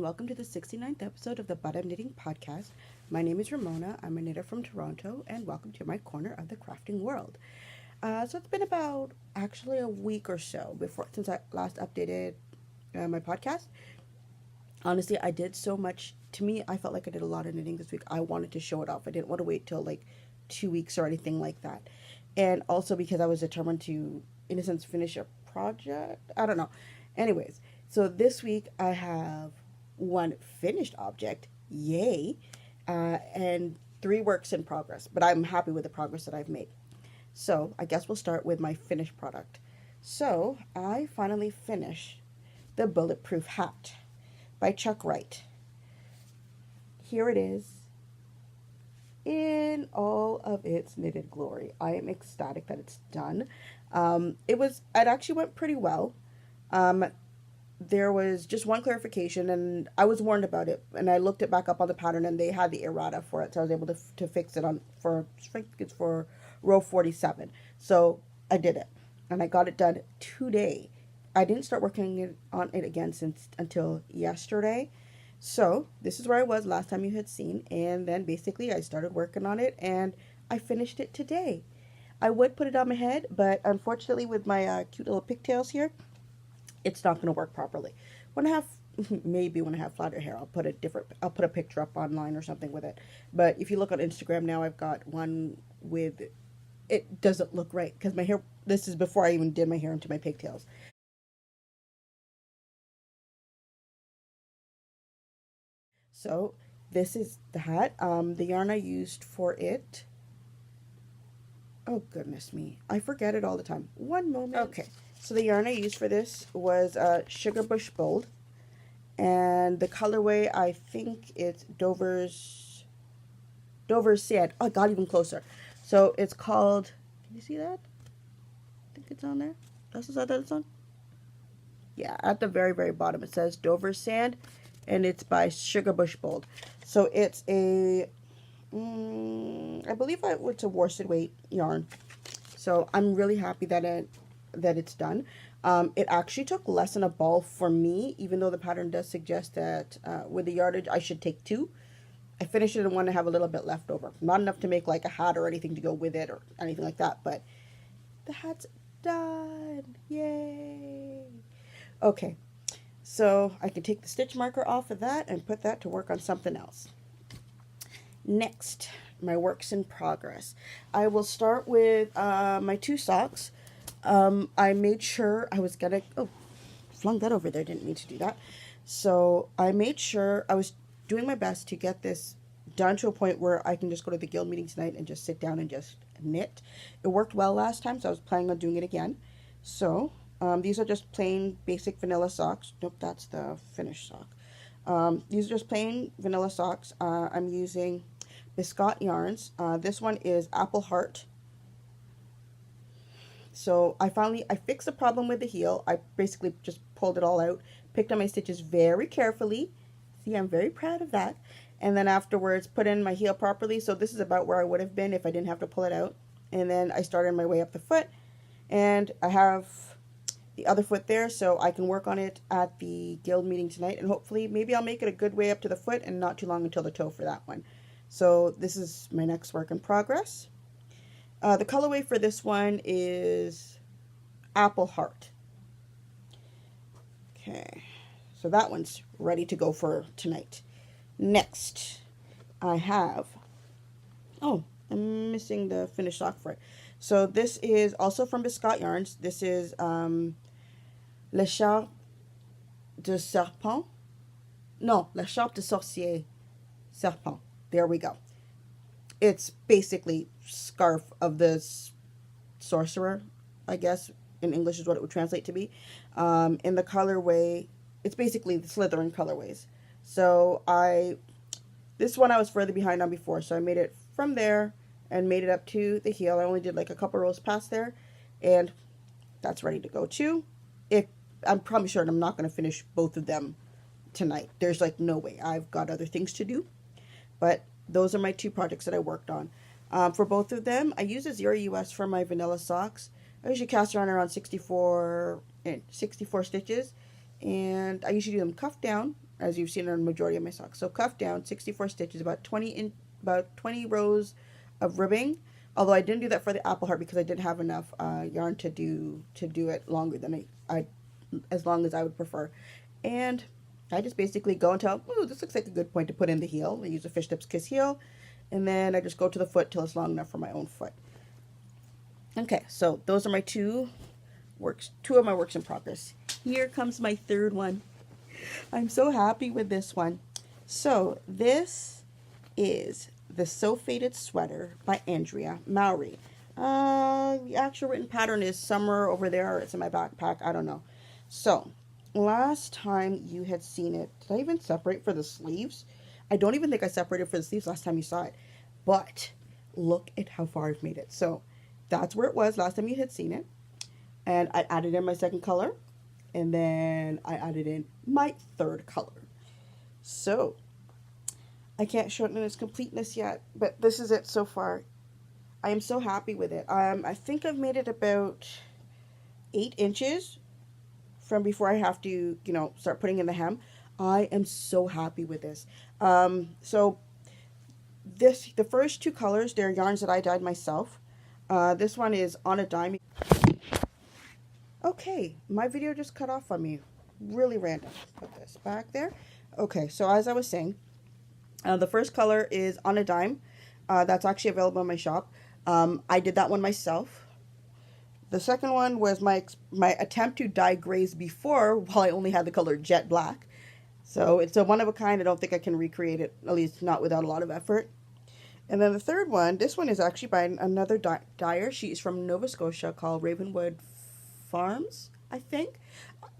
welcome to the 69th episode of the But I'm Knitting podcast. My name is Ramona. I'm a knitter from Toronto, and welcome to my corner of the crafting world. So it's been about actually a week or so since I last updated my podcast. Honestly, I did so much. To me, I felt like I did a lot of knitting this week. I wanted to show it off. I didn't want to wait till like 2 weeks or anything like that. And also because I was determined to, in a sense, finish a project. I don't know. Anyways, so this week I have one finished object, yay, and 3 works in progress, but I'm happy with the progress that I've made. So I guess we'll start with my finished product. So I finally finished the Bulletproof hat by Chuck Wright. Here it is in all of its knitted glory. I am ecstatic that it's done. It actually went pretty well. There was just one clarification, and I was warned about it, and I looked it back up on the pattern, and they had the errata for it, so I was able to fix it for row 47. So I did it, and I got it done today. I didn't start working on it again until yesterday. So this is where I was last time you had seen, and then basically I started working on it, and I finished it today. I would put it on my head, but unfortunately with my cute little pigtails here, it's not going to work properly. When I have flatter hair, I'll put a picture up online or something with it. But if you look on Instagram now, I've got one with, it doesn't look right because my hair, this is before I even did my hair into my pigtails. So this is the hat. The yarn I used for it, oh goodness me, I forget it all the time. One moment. Okay. So the yarn I used for this was SUGARBUSH Bold, and the colorway, I think it's Dover's Sand. Oh, I got even closer. So it's called, can you see that? I think it's on there. That's that it's on? Yeah, at the very, very bottom it says Dover's Sand, and it's by SUGARBUSH Bold. So it's I believe it's a worsted weight yarn. So I'm really happy that it's done. It actually took less than a ball for me, even though the pattern does suggest that with the yardage I should take 2. I finished it and want to have a little bit left over. Not enough to make like a hat or anything to go with it or anything like that, but the hat's done. Yay! Okay, so I can take the stitch marker off of that and put that to work on something else. Next, my works in progress. I will start with my 2 socks. I made sure I was gonna, flung that over there, didn't mean to do that. So I made sure I was doing my best to get this done to a point where I can just go to the guild meeting tonight and just sit down and just knit. It worked well last time, so I was planning on doing it again. So these are just plain basic vanilla socks. Nope, that's the finished sock. These are just plain vanilla socks. I'm using BISCOTTE yarns. This one is Apple Heart. So I fixed the problem with the heel. I basically just pulled it all out, picked up my stitches very carefully. See, I'm very proud of that. And then afterwards put in my heel properly. So this is about where I would have been if I didn't have to pull it out. And then I started my way up the foot. And I have the other foot there, so I can work on it at the guild meeting tonight. And hopefully, maybe I'll make it a good way up to the foot and not too long until the toe for that one. So this is my next work in progress. The colorway for this one is Apple Heart. Okay, so that one's ready to go for tonight. Next, I have, I'm missing the finished sock for it. So this is also from BISCOTTE Yarns. This is l'Écharpe de Serpent. No, l'Écharpe de Sorcier Serpent. There we go. It's basically scarf of the sorcerer, I guess, in English is what it would translate to be. In the colorway, it's basically the Slytherin colorways. So this one I was further behind on before, so I made it from there and made it up to the heel. I only did like a couple rows past there, and that's ready to go too. I'm probably sure I'm not going to finish both of them tonight. There's like no way. I've got other things to do, but those are my 2 projects that I worked on. For both of them, I use a 0 US for my vanilla socks. I usually cast around 64 stitches, and I usually do them cuffed down as you've seen on the majority of my socks. So cuff down, 64 stitches, about 20 rows of ribbing. Although I didn't do that for the apple heart because I didn't have enough yarn to do it longer than as long as I would prefer. And I just basically go until, ooh, this looks like a good point to put in the heel. I use a Fish Tips Kiss heel, and then I just go to the foot till it's long enough for my own foot. Okay, so those are my two of my works in progress. Here comes my third one. I'm so happy with this one. So this is the So Faded Sweater by Andrea, MOWRY. The actual written pattern is somewhere over there. It's in my backpack. I don't know. So last time you had seen it, did I even separate for the sleeves? I don't even think I separated for the sleeves last time you saw it. But look at how far I've made it. So that's where it was last time you had seen it. And I added in my second color. And then I added in my third color. So I can't show it in its completeness yet, but this is it so far. I am so happy with it. I think I've made it about 8 inches from before I have to, you know, start putting in the hem. I am so happy with this. So the first 2 colors, they're yarns that I dyed myself. This one is On a Dime. Okay, my video just cut off on me. Really random. Put this back there. Okay, so as I was saying, the first color is On a Dime. That's actually available in my shop. I did that one myself. The second one was my attempt to dye grays before, while I only had the color jet black. So it's a one of a kind. I don't think I can recreate it, at least not without a lot of effort. And then the third one, this one is actually by another dyer. She is from Nova Scotia, called Ravenwood Farms, I think.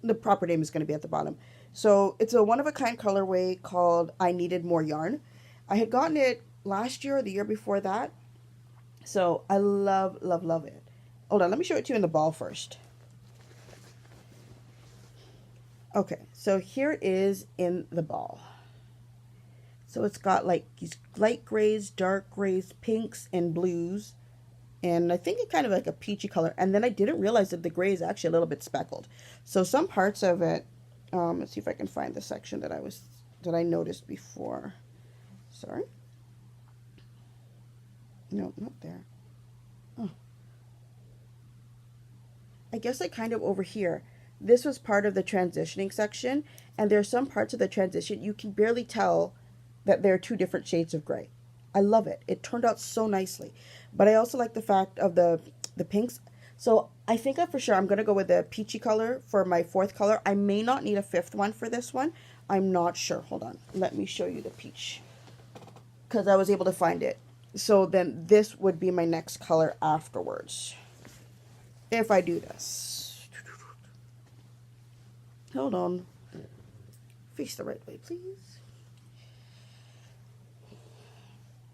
The proper name is going to be at the bottom. So it's a one-of-a-kind colorway called I Needed More Yarn. I had gotten it last year or the year before that. So I love, love, love it. Hold on, let me show it to you in the ball first. Okay, so here it is in the ball. So it's got like these light grays, dark grays, pinks, and blues. And I think it's kind of like a peachy color. And then I didn't realize that the gray is actually a little bit speckled. So some parts of it, let's see if I can find the section that I noticed before. Sorry. No, not there. Oh. I guess like kind of over here. This was part of the transitioning section. And there are some parts of the transition you can barely tell that there are 2 different shades of gray. I love it. It turned out so nicely. But I also like the fact of the pinks. So I think for sure I'm going to go with the peachy color for my 4th color. I may not need a 5th one for this one. I'm not sure. Hold on. Let me show you the peach, because I was able to find it. So then this would be my next color afterwards, if I do this. Hold on. Face the right way, please.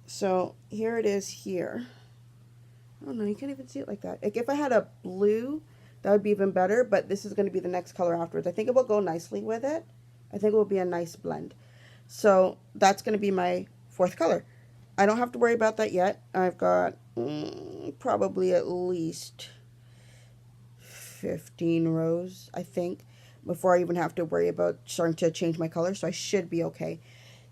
So here it is here. Oh no, you can't even see it like that. Like if I had a blue, that would be even better, but this is going to be the next color afterwards. I think it will go nicely with it. I think it will be a nice blend. So that's going to be my 4th color. I don't have to worry about that yet. I've got probably at least 15 rows, I think, before I even have to worry about starting to change my color, so I should be okay.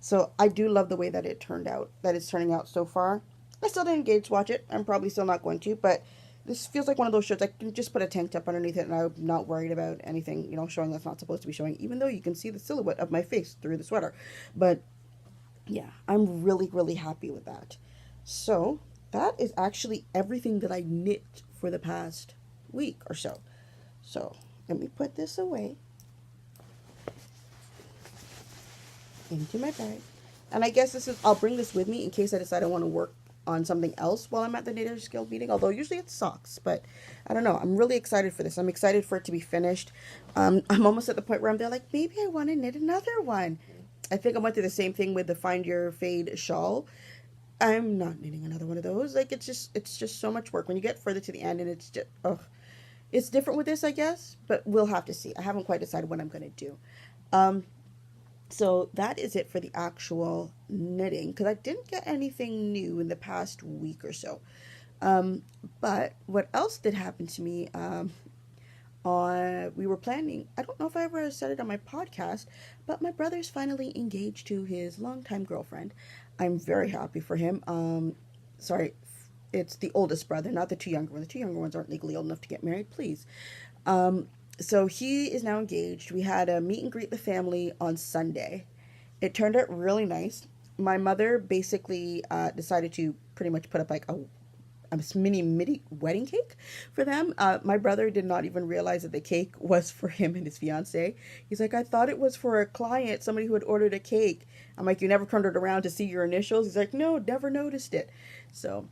So I do love the way that it turned out, that it's turning out so far. I still didn't gauge watch it. I'm probably still not going to, but this feels like one of those shirts I can just put a tank top underneath it and I'm not worried about anything, you know, showing that's not supposed to be showing, even though you can see the silhouette of my face through the sweater. But yeah, I'm really, really happy with that. So that is actually everything that I knit for the past week or so. So let me put this away into my bag. And I guess I'll bring this with me in case I decide I want to work on something else while I'm at the Knitter's Guild meeting, although usually it's socks, but I don't know. I'm really excited for this. I'm excited for it to be finished. I'm almost at the point where I'm there like, maybe I want to knit another one. I think I went through the same thing with the Find Your Fade shawl. I'm not knitting another one of those. Like, it's just so much work when you get further to the end, and it's just, oh, it's different with this, I guess, but we'll have to see. I haven't quite decided what I'm going to do. So that is it for the actual knitting, because I didn't get anything new in the past week or so. But what else did happen to me we were planning, I don't know if I ever said it on my podcast, but my brother's finally engaged to his longtime girlfriend. I'm very happy for him. Sorry, it's the oldest brother, not the two younger ones. The two younger ones aren't legally old enough to get married, please. So he is now engaged. We had a meet and greet the family on Sunday. It turned out really nice. My mother basically decided to pretty much put up like a mini wedding cake for them. My brother did not even realize that the cake was for him and his fiance. He's like, I thought it was for a client, somebody who had ordered a cake. I'm like, you never turned it around to see your initials? He's like, no, never noticed it. So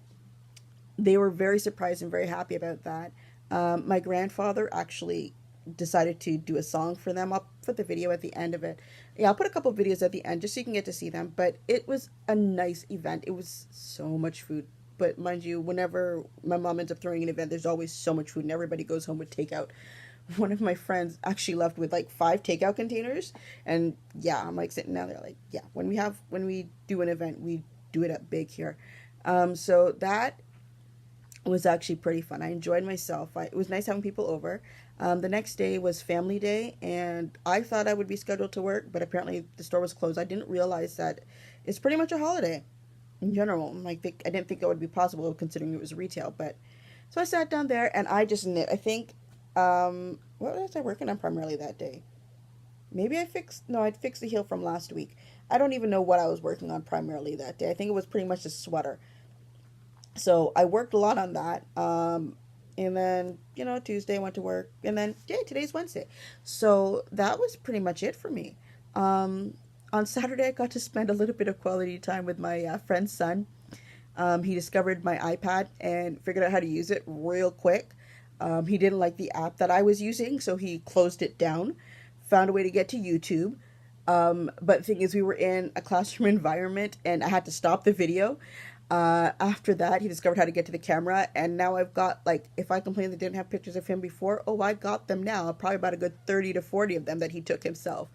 they were very surprised and very happy about that. My grandfather actually decided to do a song for them. I'll put the video at the end of it. Yeah, I'll put a couple of videos at the end just so you can get to see them. But it was a nice event. It was so much food. But mind you, whenever my mom ends up throwing an event, there's always so much food and everybody goes home with takeout. One of my friends actually left with like 5 takeout containers. And yeah, I'm like sitting down there like, yeah, when we do an event, we do it up big here. So that was actually pretty fun. I enjoyed myself. It was nice having people over. The next day was family day, and I thought I would be scheduled to work, but apparently the store was closed. I didn't realize that it's pretty much a holiday in general. Like, I didn't think that would be possible considering it was retail, but so I sat down there and I just knit. I think, what was I working on primarily that day? Maybe I'd fixed the heel from last week. I don't even know what I was working on primarily that day. I think it was pretty much a sweater. So I worked a lot on that. And then, Tuesday I went to work. And then, yeah, today's Wednesday. So that was pretty much it for me. On Saturday, I got to spend a little bit of quality time with my friend's son. He discovered my iPad and figured out how to use it real quick. He didn't like the app that I was using, so he closed it down, found a way to get to YouTube. But the thing is, we were in a classroom environment, and I had to stop the video. After that, he discovered how to get to the camera, and now I've got, like, if I complained that I didn't have pictures of him before, I got them now. Probably about a good 30 to 40 of them that he took himself.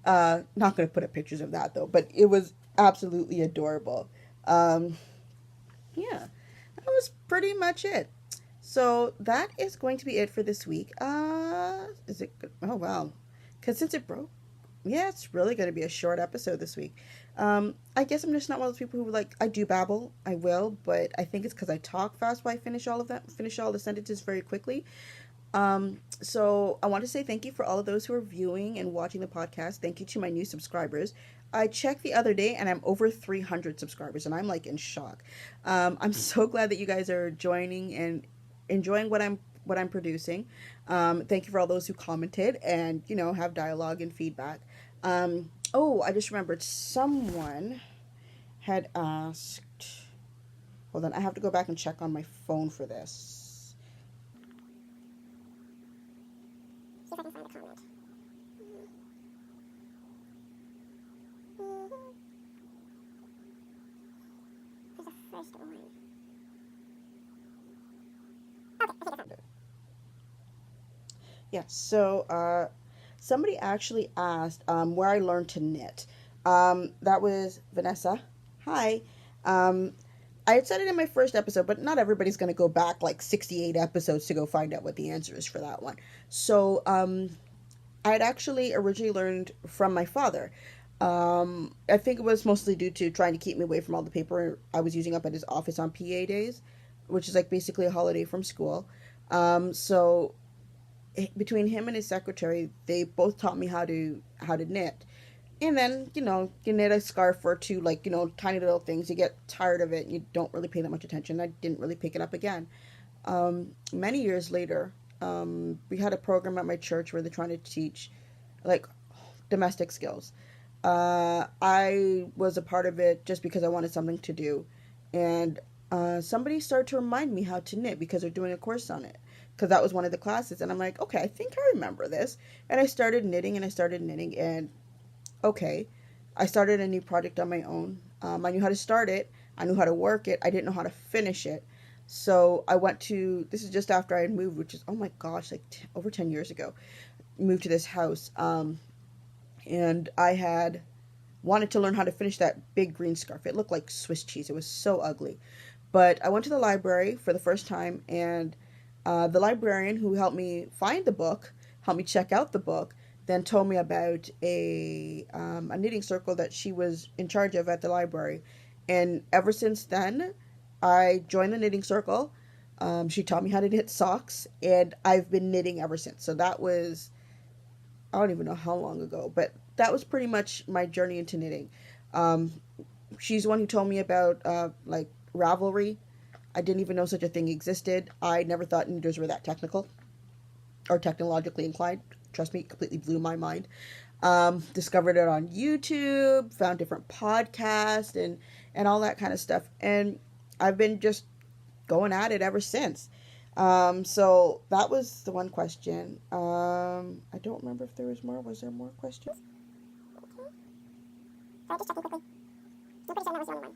Not going to put up pictures of that, though, but it was absolutely adorable. Yeah, that was pretty much it. So that is going to be it for this week. Is it good? Oh, wow. Because since it broke, yeah, it's really going to be a short episode this week. I guess I'm just not one of those people who, like, I do babble. I will, but I think it's because I talk fast while I finish all the sentences very quickly. So I want to say thank you for all of those who are viewing and watching the podcast. Thank you to my new subscribers. I checked the other day and I'm over 300 subscribers and I'm like in shock. I'm so glad that you guys are joining and enjoying what I'm producing. Thank you for all those who commented and, have dialogue and feedback. I just remembered someone had asked, hold on, I have to go back and check on my phone for this. See if I can find the comment. There's a first one. Okay, yeah, so, somebody actually asked where I learned to knit. That was Vanessa. Hi. I had said it in my first episode, but not everybody's going to go back like 68 episodes to go find out what the answer is for that one. So I had actually originally learned from my father. I think it was mostly due to trying to keep me away from all the paper I was using up at his office on PA days, which is like basically a holiday from school. So between him and his secretary, they both taught me how to knit. And then, you knit a scarf or two, like, tiny little things. You get tired of it and you don't really pay that much attention. I didn't really pick it up again. Many years later, we had a program at my church where they're trying to teach, like, domestic skills. I was a part of it just because I wanted something to do. And somebody started to remind me how to knit because they're doing a course on it. Because that was one of the classes. And I'm like, okay, I think I remember this. And I started knitting and okay, I started a new project on my own. I knew how to start it. I knew how to work it. I didn't know how to finish it. So I went to, this is just after I had moved, which is, oh my gosh, like over 10 years ago, moved to this house. And I had wanted to learn how to finish that big green scarf. It looked like Swiss cheese. It was so ugly. But I went to the library for the first time and The librarian who helped me find the book, helped me check out the book, then told me about a knitting circle that she was in charge of at the library. And ever since then, I joined the knitting circle. She taught me how to knit socks, and I've been knitting ever since. So that was, I don't even know how long ago, but that was pretty much my journey into knitting. Um, she's the one who told me about like Ravelry. I didn't even know such a thing existed. I never thought knitters were that technical or technologically inclined. Trust me, it completely blew my mind. Discovered it on YouTube, found different podcasts and all that kind of stuff. And I've been just going at it ever since. So that was the one question. I don't remember if there was more. Was there more questions? Okay. So just checking quickly. I'm pretty sure that was the only one.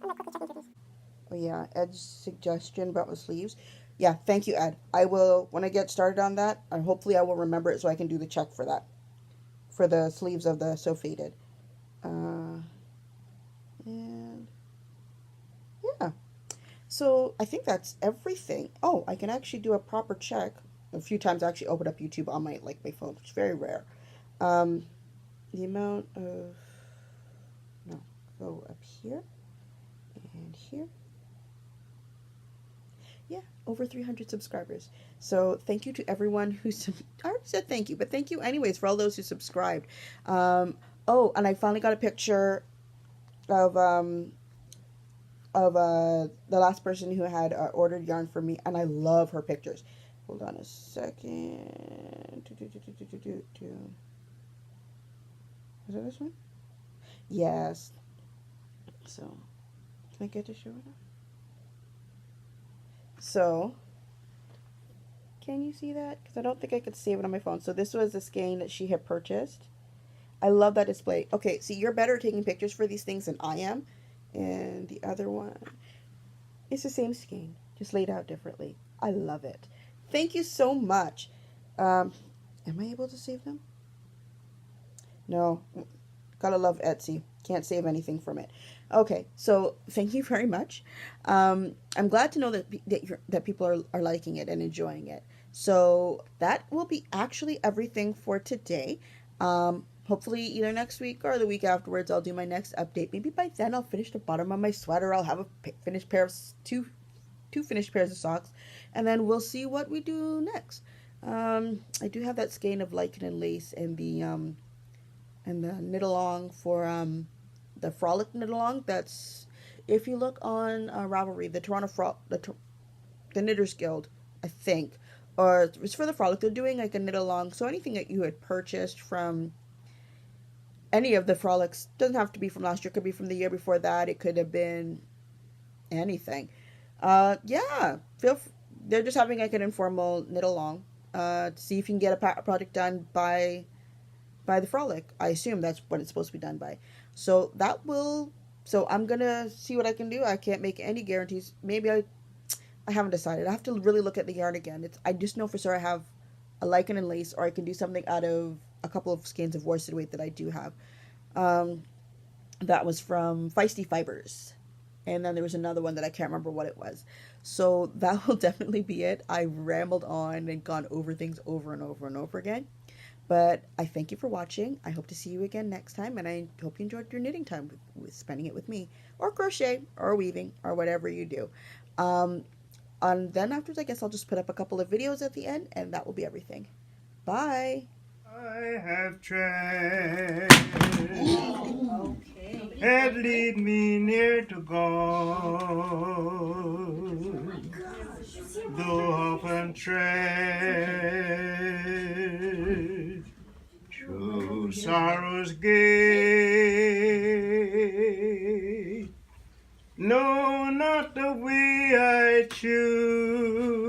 I'm not quickly checking through these. Oh yeah, Ed's suggestion about the sleeves. Yeah, thank you, Ed. I will, when I get started on that, hopefully I will remember it so I can do the check for that. For the sleeves of the So Faded. And yeah. So I think that's everything. Oh, I can actually do a proper check. A few times I actually opened up YouTube on my phone, which is very rare. The amount of, no, go up here and here. Yeah, over 300 subscribers. So thank you to everyone who I already said thank you, but thank you anyways for all those who subscribed. Oh, and I finally got a picture of the last person who had ordered yarn for me, and I love her pictures. Hold on a second. Is that this one? Yes. So, can I get to show it? So, can you see that? Because I don't think I could save it on my phone. So this was a skein that she had purchased. I love that display. Okay, see, you're better at taking pictures for these things than I am. And the other one, it's the same skein, just laid out differently. I love it. Thank you so much. Am I able to save them? No. Gotta love Etsy. Can't save anything from it. Okay, so thank you very much. I'm glad to know that people are liking it and enjoying it. So that will be actually everything for today. Hopefully either next week or the week afterwards I'll do my next update. Maybe by then I'll finish the bottom of my sweater. I'll have a finished pair of two finished pairs of socks, and then we'll see what we do next. I do have that skein of lichen and lace and the knit along for the frolic knit along. That's, if you look on Ravelry, the Toronto the Knitters Guild, I think, or it's for the frolic. They're doing like a knit along. So anything that you had purchased from any of the frolics, doesn't have to be from last year. It could be from the year before that. It could have been anything. Yeah, they're just having like an informal knit along. To see if you can get a project done by the frolic. I assume that's what it's supposed to be done by. So so I'm gonna see what I can do. I can't make any guarantees. Maybe I haven't decided. I have to really look at the yarn again. I just know for sure I have a lichen and lace, or I can do something out of a couple of skeins of worsted weight that I do have. That was from Feisty Fibers. And then there was another one that I can't remember what it was. So that will definitely be it. I rambled on and gone over things over and over and over again. But I thank you for watching. I hope to see you again next time. And I hope you enjoyed your knitting time with spending it with me. Or crochet, or weaving, or whatever you do. And then afterwards, I guess I'll just put up a couple of videos at the end. And that will be everything. Bye. I have tried, had lead me near to God, though often tread through sorrow's gate. No, not the way I choose.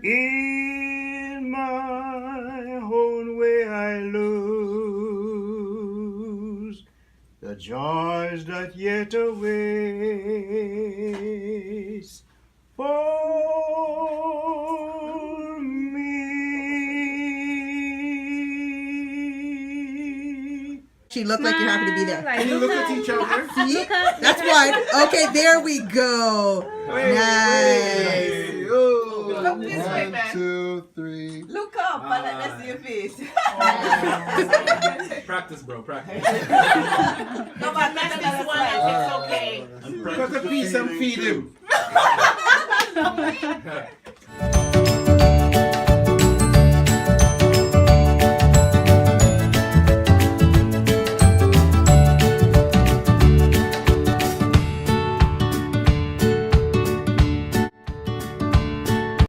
In my own way I lose the joys that yet awaits for me. She looked like you're happy to be there. Can you look at each other? See? That's why. Okay, there we go. Nice. Look this way, 1, man. 2, 3. Look up, and let's see your face. Practice, bro. Practice. No, but that's this one. It's okay. Cut a piece and feed him.